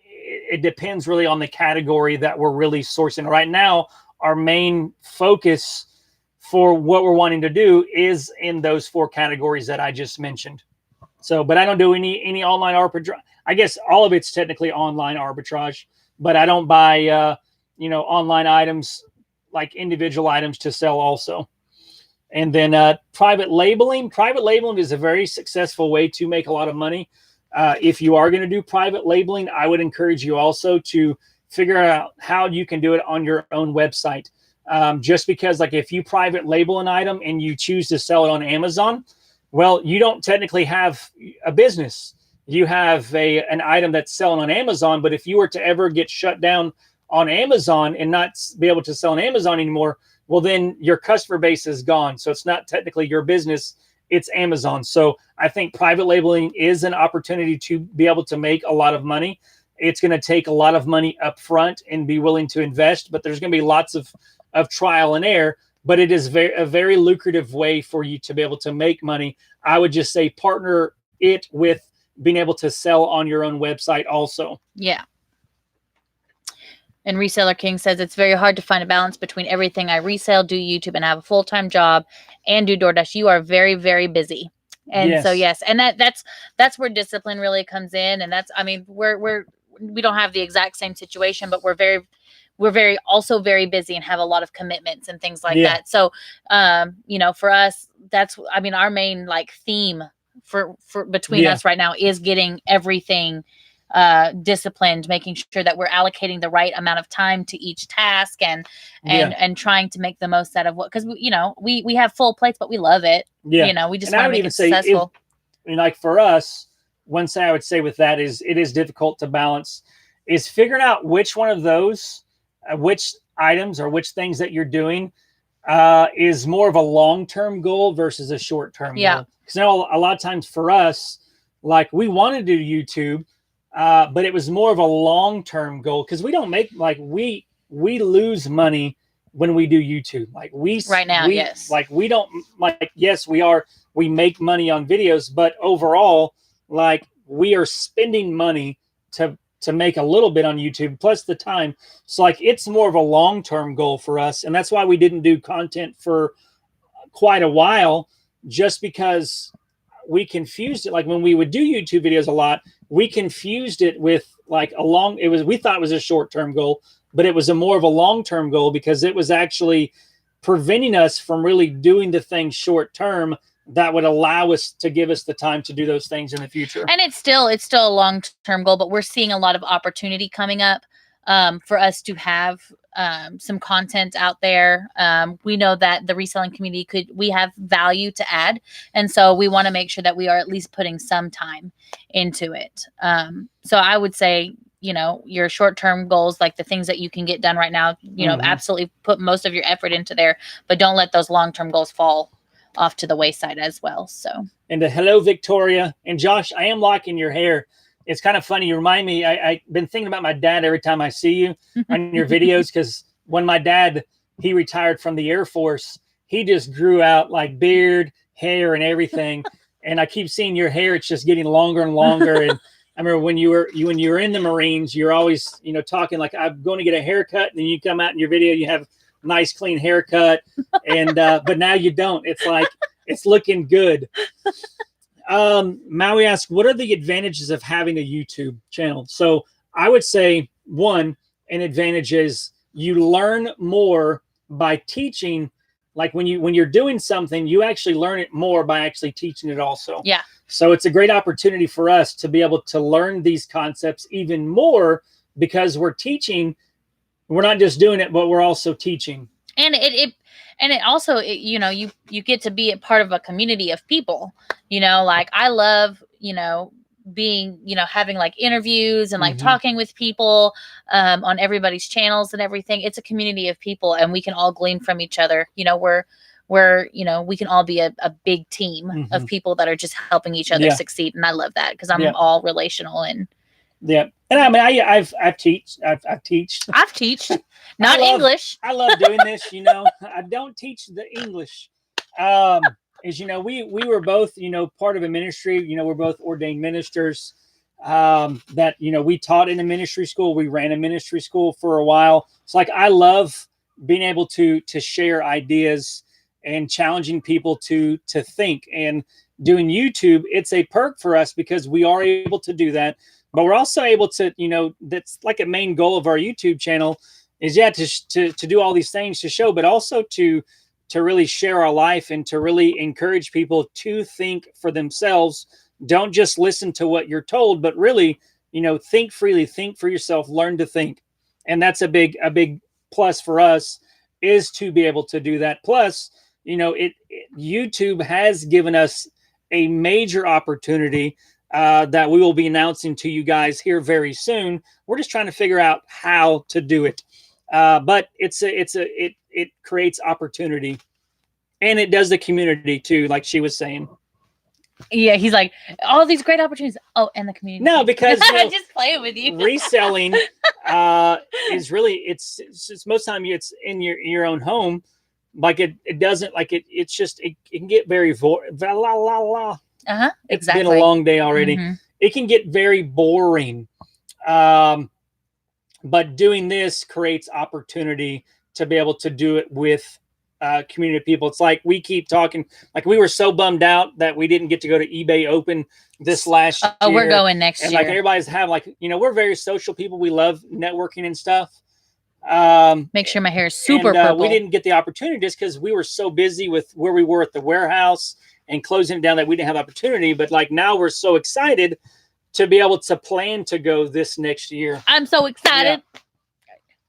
it depends really on the category that we're really sourcing. Right now, our main focus for what we're wanting to do is in those 4 categories that I just mentioned. So, but I don't do any online arbitrage. I guess all of it's technically online arbitrage, but I don't buy, online items like individual items to sell also. And then private labeling. Private labeling is a very successful way to make a lot of money. If you are going to do private labeling, I would encourage you also to figure out how you can do it on your own website. Just because like if you private label an item and you choose to sell it on Amazon, well, you don't technically have a business. You have an item that's selling on Amazon, but if you were to ever get shut down on Amazon and not be able to sell on Amazon anymore, well, then your customer base is gone. So it's not technically your business, it's Amazon. So I think private labeling is an opportunity to be able to make a lot of money. It's going to take a lot of money up front and be willing to invest, but there's going to be lots of trial and error. But it is a very lucrative way for you to be able to make money. I would just say partner it with being able to sell on your own website also. Yeah. And Reseller King says it's very hard to find a balance between everything I resell, do YouTube, and have a full-time job and do DoorDash. You are very, very busy. And so, yes. And that's where discipline really comes in. And that's, I mean, we don't have the exact same situation, but we're very also very busy and have a lot of commitments and things like that. So, for us, that's, I mean, our main like theme for between us right now is getting everything disciplined, making sure that we're allocating the right amount of time to each task and trying to make the most out of what, because we have full plates, but we love it. Yeah. We just want to make it successful. Like for us, one thing I would say with that is it is difficult to balance is figuring out which one of those, which items or which things that you're doing is more of a long-term goal versus a short-term goal. Because a lot of times for us, like we want to do YouTube, but it was more of a long-term goal because we don't make we lose money when we do YouTube. We don't yes, we make money on videos, but overall, like we are spending money to make a little bit on YouTube plus the time. So like it's more of a long-term goal for us. And that's why we didn't do content for quite a while, just because we confused it. Like when we would do YouTube videos a lot, we confused it with like we thought it was a short-term goal, but it was more of a long-term goal because it was actually preventing us from really doing the things short-term that would allow us to give us the time to do those things in the future. And it's still a long-term goal, but we're seeing a lot of opportunity coming up for us to have some content out there. We know that the reselling community we have value to add. And so we want to make sure that we are at least putting some time into it. So I would say, your short-term goals, like the things that you can get done right now, absolutely put most of your effort into there, but don't let those long-term goals fall off to the wayside as well. So, and hello, Victoria and Josh, I am liking your hair. It's kind of funny. You remind me, I've been thinking about my dad every time I see you on your videos. Cause when my dad, he retired from the Air Force, he just grew out like beard, hair and everything. And I keep seeing your hair. It's just getting longer and longer. And I remember when you were in the Marines, you're always, talking like I'm going to get a haircut. And then you come out in your video, you have nice clean haircut, and but now you don't. It's like it's looking good. Maui asks, what are the advantages of having a YouTube channel? So I would say an advantage is you learn more by teaching. Like when you're doing something, you actually learn it more by actually teaching it also. Yeah. So it's a great opportunity for us to be able to learn these concepts even more because we're teaching. We're not just doing it, but we're also teaching. And it also, you get to be a part of a community of people, like I love, being, having like interviews and like talking with people on everybody's channels and everything. It's a community of people and we can all glean from each other. We can all be a big team of people that are just helping each other succeed. And I love that because I'm all relational and. Yeah. And I mean, I've teached, not English. I love doing this. I don't teach the English. As we were both, part of a ministry. We're both ordained ministers. That we taught in a ministry school. We ran a ministry school for a while. It's like I love being able to share ideas and challenging people to think. And doing YouTube, it's a perk for us because we are able to do that. But we're also able to, that's like a main goal of our YouTube channel is to do all these things to show, but also to really share our life and to really encourage people to think for themselves. Don't just listen to what you're told, but really, think freely, think for yourself, learn to think. And that's a big plus for us is to be able to do that. Plus, YouTube has given us a major opportunity that we will be announcing to you guys here very soon. We're just trying to figure out how to do it. But it creates opportunity and it does the community too. Like she was saying. Yeah. He's like all these great opportunities. Oh, and the community. No, because I'm just playing with you. Reselling is really, it's most time it's in your own home. Like it doesn't like it's just, it can get very, Exactly. It's been a long day already. It can get very boring. But doing this creates opportunity to be able to do it with community of people. It's like we keep talking, like we were so bummed out that we didn't get to go to eBay Open this last year. Oh, we're going next year. Like everybody's we're very social people. We love networking and stuff. Make sure my hair is super purple. We didn't get the opportunity just because we were so busy with where we were at the warehouse and closing it down that we didn't have opportunity. But like now we're so excited to be able to plan to go this next year. I'm so excited. Yeah.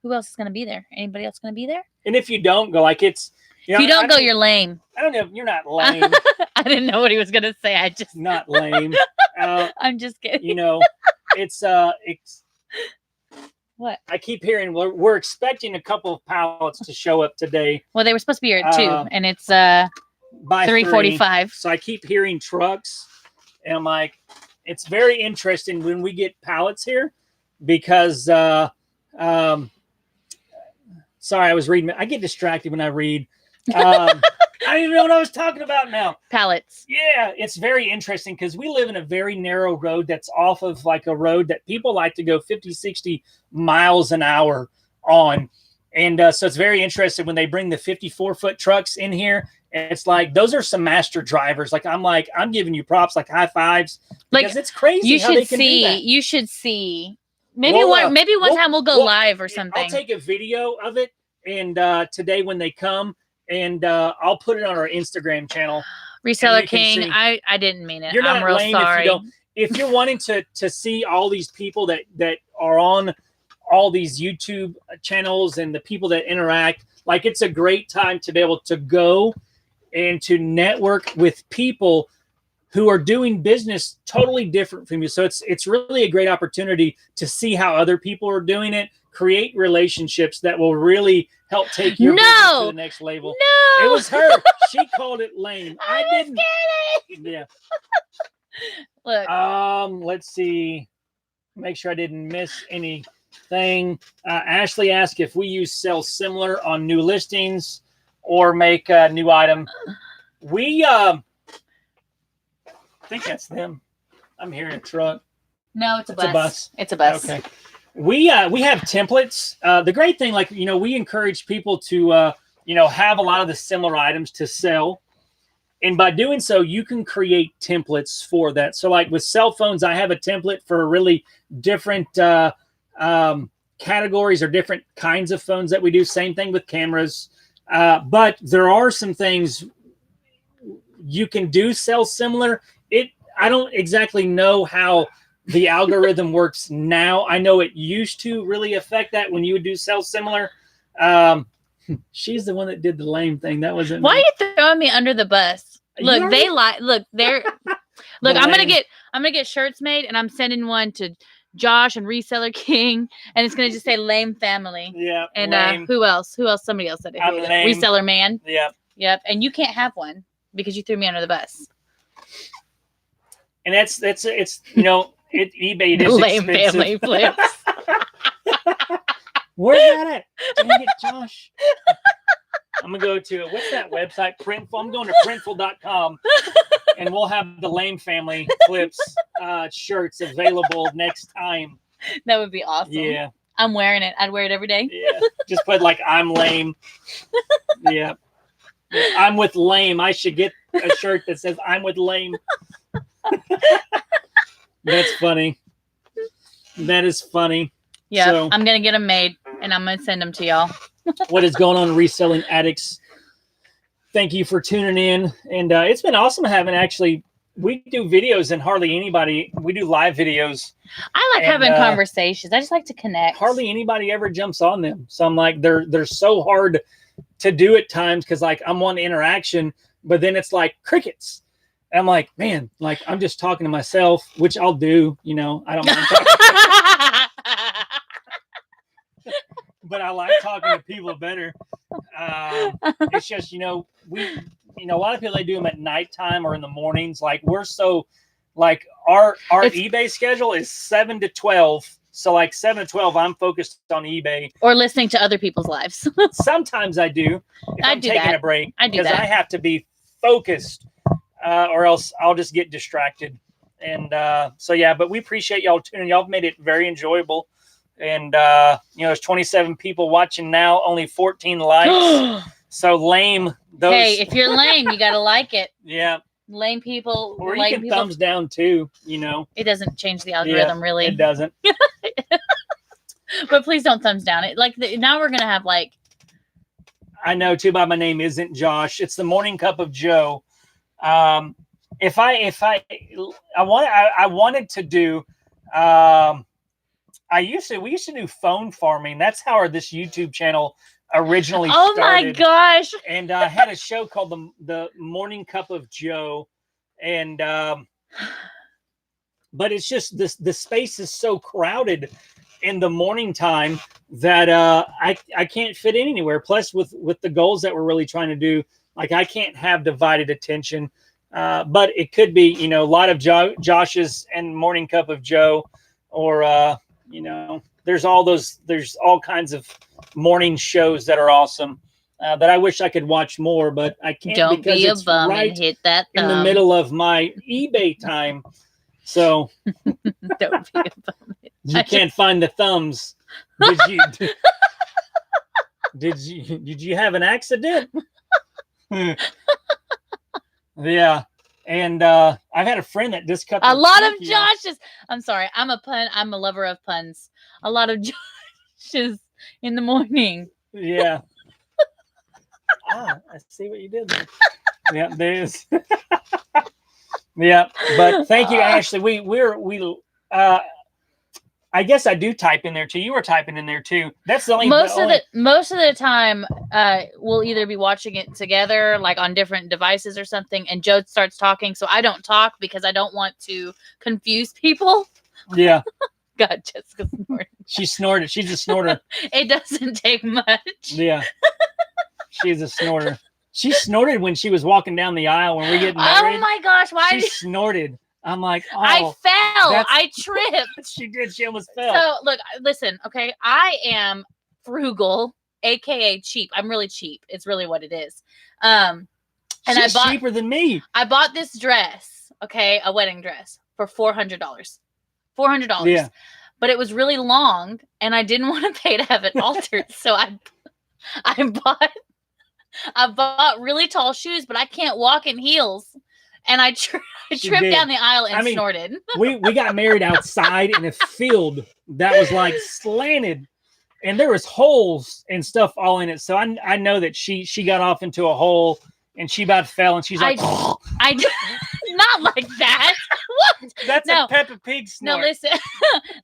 Who else is going to be there? Anybody else going to be there? And if you don't go, like it's, if you don't go, you're lame. I don't know if you're not lame. I didn't know what he was going to say. I just not lame. I'm just kidding. It's what I keep hearing. We're expecting a couple of pallets to show up today. Well, they were supposed to be here at 2, and it's by 3:45. So I keep hearing trucks, and I'm like, it's very interesting when we get pallets here because sorry, I was reading. I get distracted when I read. don't even know what I was talking about now. Pallets. Yeah, it's very interesting because we live in a very narrow road that's off of like a road that people like to go 50, 60 miles an hour on. And so it's very interesting when they bring the 54-foot trucks in here. And it's like, those are some master drivers. Like, I'm giving you props, like high fives, because it's crazy you how they can do that. You should see. Maybe one time we'll go live or something. I'll take a video of it, and today when they come, and I'll put it on our Instagram channel. Reseller King, I didn't mean it. You're not real lame sorry. if you don't. If you're wanting to see all these people that are on all these YouTube channels and the people that interact, like, it's a great time to be able to go and to network with people who are doing business totally different from you. So it's really a great opportunity to see how other people are doing it, create relationships that will really help take your business to the next level. No, it was her. She called it lame. I didn't. Kidding. Yeah. Look. Let's see. Make sure I didn't miss anything. Ashley asked if we use sell similar on new listings or make a new item. We I think that's them. I'm hearing a truck. No, it's a bus. It's a bus. Okay. We have templates. The great thing, like, we encourage people to have a lot of the similar items to sell. And by doing so, you can create templates for that. So like with cell phones, I have a template for really different categories or different kinds of phones that we do. Same thing with cameras. But there are some things you can do sell similar. I don't exactly know how the algorithm works now. I know it used to really affect that when you would do sell similar. She's the one that did the lame thing. That wasn't Why me. are you throwing me under the bus? Look, they're look, I'm gonna get shirts made, and I'm sending one to Josh and Reseller King, and it's gonna just say lame family. Yeah. And lame. Who else? Somebody else said it. I'm lame. Reseller man. Yeah. Yep. And you can't have one because you threw me under the bus. And it's eBay is lame expensive. family flips. Where's that at? Dang it, Josh. I'm gonna go to what's that website? Printful. I'm going to printful.com, and we'll have the lame family flips shirts available next time. That would be awesome. Yeah. I'm wearing it. I'd wear it every day. Yeah. Just put like I'm lame. Yeah. I'm with lame. I should get a shirt that says I'm with lame. That's funny. That is funny. Yeah, So, I'm gonna get them made, and I'm gonna send them to y'all. what is going on, Reselling Addicts? Thank you for tuning in, and it's been awesome having we do videos and hardly anybody. We do live videos. I like having conversations. I just like to connect. Hardly anybody ever jumps on them. So I'm like, they're so hard to do at times because like I'm wanting interaction, but then it's like crickets. And I'm like, man, like I'm just talking to myself, which I'll do. I don't mind talking. But I like talking to people better. It's just, a lot of people, they do them at nighttime or in the mornings. Like we're so, like our eBay schedule is 7 to 12. So like 7 to 12, I'm focused on eBay. Or listening to other people's lives. Sometimes I do. If I'm taking a break. I do that. Because I have to be focused or else I'll just get distracted. And so, yeah, but we appreciate y'all tuning. Y'all have made it very enjoyable. And, there's 27 people watching now, only 14 likes. So lame. Hey, if you're lame, you got to like it. Yeah. Lame people. Or you can thumbs down too, It doesn't change the algorithm, really. It doesn't. But please don't thumbs down. Now we're going to have I know too bad my name isn't Josh. It's the Morning Cup of Joe. I wanted to do, we used to do phone farming. That's how this YouTube channel originally started. Oh my gosh. And I had a show called the Morning Cup of Joe. And, but it's just the space is so crowded in the morning time that I can't fit in anywhere. Plus with the goals that we're really trying to do, like I can't have divided attention. But it could be, a lot of Josh's and Morning Cup of Joe, or there's all kinds of morning shows that are awesome. that I wish I could watch more, but I can't Don't because be a it's bum right and hit that in the thumb. middle of my eBay time. So Don't be a bum. you can't find the thumbs. Did you have an accident? Yeah. And I've had a friend that just cut a lot of turkey off. Josh's. I'm sorry. I'm a lover of puns. A lot of Josh's in the morning. Yeah. I see what you did there. Yeah, there's. Yeah, but thank you, Ashley. I guess I do type in there too. You were typing in there too. That's the only most of the time we'll either be watching it together, like on different devices or something, and Joe starts talking, so I don't talk because I don't want to confuse people. Yeah. God, Jessica snorted. She snorted. She's a snorter. It doesn't take much. Yeah. She's a snorter. She snorted when she was walking down the aisle when we get married. Oh my gosh, why she snorted. I'm like, oh, I fell. I tripped. She did. She almost fell. So look, listen, okay. I am frugal, aka cheap. I'm really cheap. It's really what it is. And she's cheaper than me. I bought this dress, okay, a wedding dress for $400. $400. Yeah. But it was really long, and I didn't want to pay to have it altered, so I bought really tall shoes, but I can't walk in heels. And I tripped down the aisle and snorted. we got married outside in a field that was like slanted, and there was holes and stuff all in it. So I know that she got off into a hole and she about fell, and she's like, I not like that. What? That's a Peppa Pig snort. No,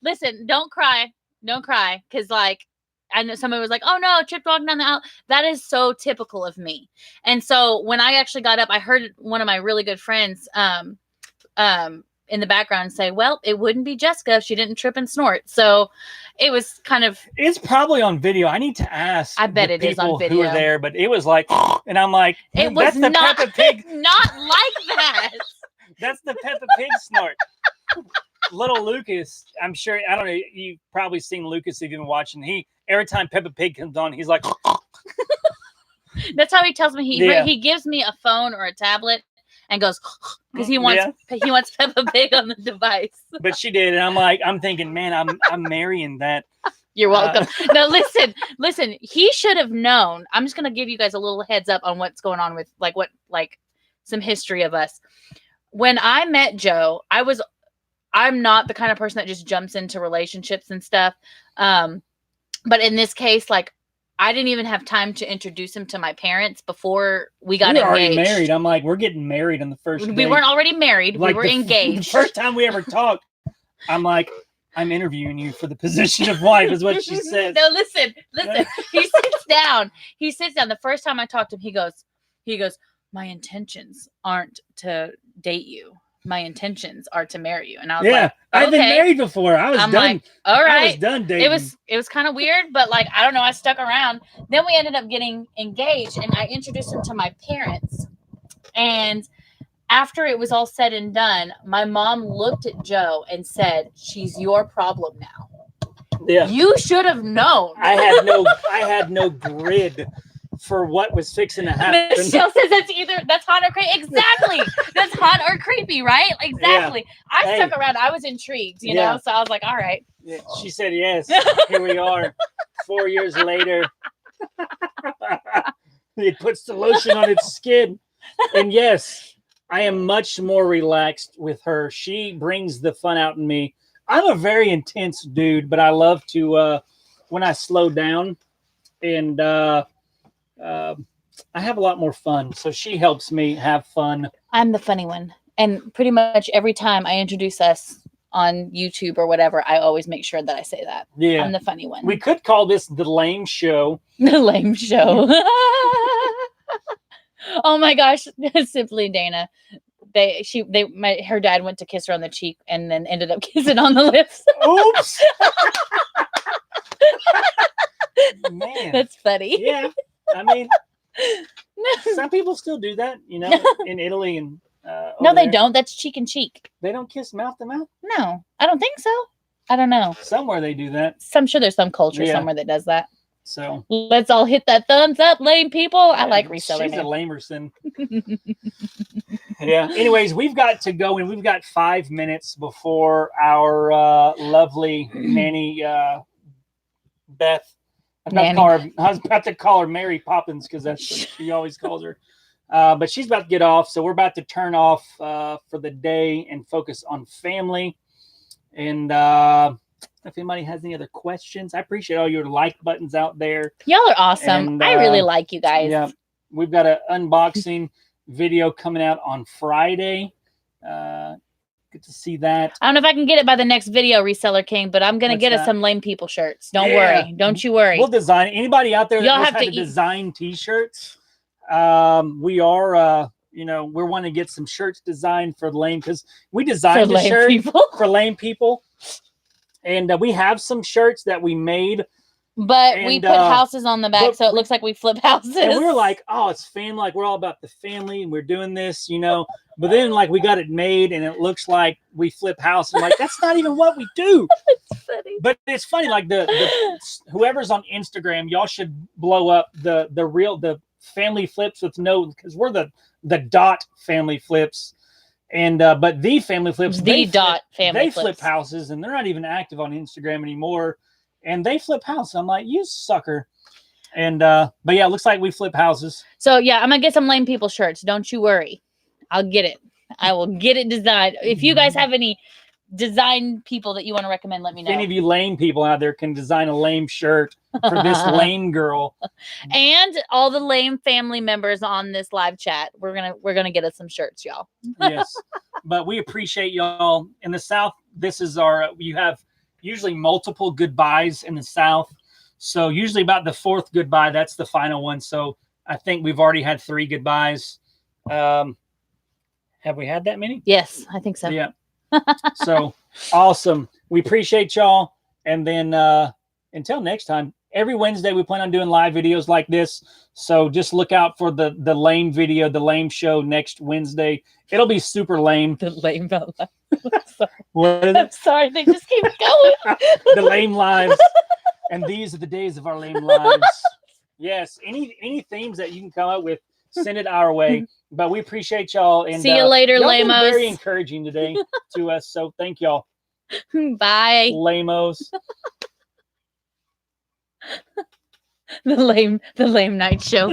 listen, don't cry, because like. I know somebody was like, oh no, tripped walking down the aisle. That is so typical of me. And so when I actually got up, I heard one of my really good friends in the background say, well, it wouldn't be Jessica if she didn't trip and snort. So it was kind of. It's probably on video. I need to ask. I bet it is on video. Who were there, but it was like, and I'm like, it was that's the not, Peppa Pig. Not like that. That's the Peppa Pig snort. Little Lucas, I'm sure, I don't know, you've probably seen Lucas if you've been watching. Every time Peppa Pig comes on, he's like. That's how he tells me. He gives me a phone or a tablet and goes, because he wants Peppa Pig on the device. But she did, and I'm thinking, man, I'm marrying that. You're welcome. No, listen, he should have known. I'm just going to give you guys a little heads up on what's going on with some history of us. When I met Joe, I'm not the kind of person that just jumps into relationships and stuff. But in this case, like, I didn't even have time to introduce him to my parents before we got engaged. Already married. I'm like, we're getting married on the first day. We weren't already married. Like we were engaged. The first time we ever talked, I'm like, I'm interviewing you for the position of wife, is what she says. No, listen. He sits down. The first time I talked to him, he goes, my intentions aren't to date you. My intentions are to marry you. And I was like, okay. I've been married before. I was done. Like, all right. I was done dating. It was kind of weird, but like, I don't know. I stuck around. Then we ended up getting engaged, and I introduced him to my parents. And after it was all said and done, my mom looked at Joe and said, she's your problem now. Yeah. You should have known. I had no grid for what was fixing to happen. Michelle says that's hot or creepy. Exactly. That's hot or creepy, right? Exactly. Yeah. I stuck around. I was intrigued, you know? So I was like, all right. Yeah. She said, yes. Here we are. 4 years later. It puts the lotion on its skin. And yes, I am much more relaxed with her. She brings the fun out in me. I'm a very intense dude, but I love to, when I slow down and, I have a lot more fun, so she helps me have fun. I'm the funny one, and pretty much every time I introduce us on YouTube or whatever, I always make sure that I say that. Yeah, I'm the funny one. We could call this the lame show. The lame show. Oh my gosh, Simply Dana. Her dad went to kiss her on the cheek and then ended up kissing on the lips. Oops. Man, that's funny. Yeah. I mean, some people still do that, you know, in Italy and no, they don't. That's cheek and cheek. They don't kiss mouth to mouth? No, I don't think so. I don't know. Somewhere they do that. I'm sure there's some culture somewhere that does that. So let's all hit that thumbs up, lame people. I like Reseller. She's a lamerson. Yeah. Anyways, we've got to go, and we've got 5 minutes before our lovely nanny Beth. I was about to call her Mary Poppins because that's what she always calls her. But she's about to get off, so we're about to turn off for the day and focus on family. And if anybody has any other questions, I appreciate all your like buttons out there. Y'all are awesome. And, I really like you guys. Yeah, we've got an unboxing video coming out on Friday. Good to see that. I don't know if I can get it by the next video, Reseller King, but I'm going to get us some lame people shirts. Don't worry. Don't you worry. We'll design it. Anybody out there that knows how to design t-shirts, we are, we're wanting to get some shirts designed for lame, because we designed the shirt for lame people. And we have some shirts that we made. But we put houses on the back, so it looks like we flip houses. And we were like, oh, it's family. Like, we're all about the family, and we're doing this, But then, like, we got it made, and it looks like we flip house. And, like, that's not even what we do. It's funny. But it's funny. Like, the whoever's on Instagram, y'all should blow up the family flips with because we're the dot family flips. And but the family flips, they flip houses, and they're not even active on Instagram anymore. And they flip house. I'm like, you sucker. And but yeah, it looks like we flip houses. So yeah, I'm gonna get some lame people shirts. Don't you worry. I'll get it. I will get it designed. If you guys have any design people that you want to recommend, let me know. If any of you lame people out there can design a lame shirt for this lame girl. And all the lame family members on this live chat, we're gonna get us some shirts, y'all. Yes. But we appreciate y'all. In the South, this is you have usually multiple goodbyes in the South. So usually about the 4th goodbye, that's the final one. So I think we've already had 3 goodbyes. Have we had that many? Yes, I think so. Yeah. So awesome. We appreciate y'all. And then until next time, every Wednesday we plan on doing live videos like this. So just look out for the lame video, the lame show next Wednesday. It'll be super lame. The lame lives. I'm sorry. They just keep going. The lame lives. And these are the days of our lame lives. Yes. Any themes that you can come up with, send it our way. But we appreciate y'all. And see you later, lamos. Very encouraging today to us. So thank y'all. Bye, lamos. The lame night show.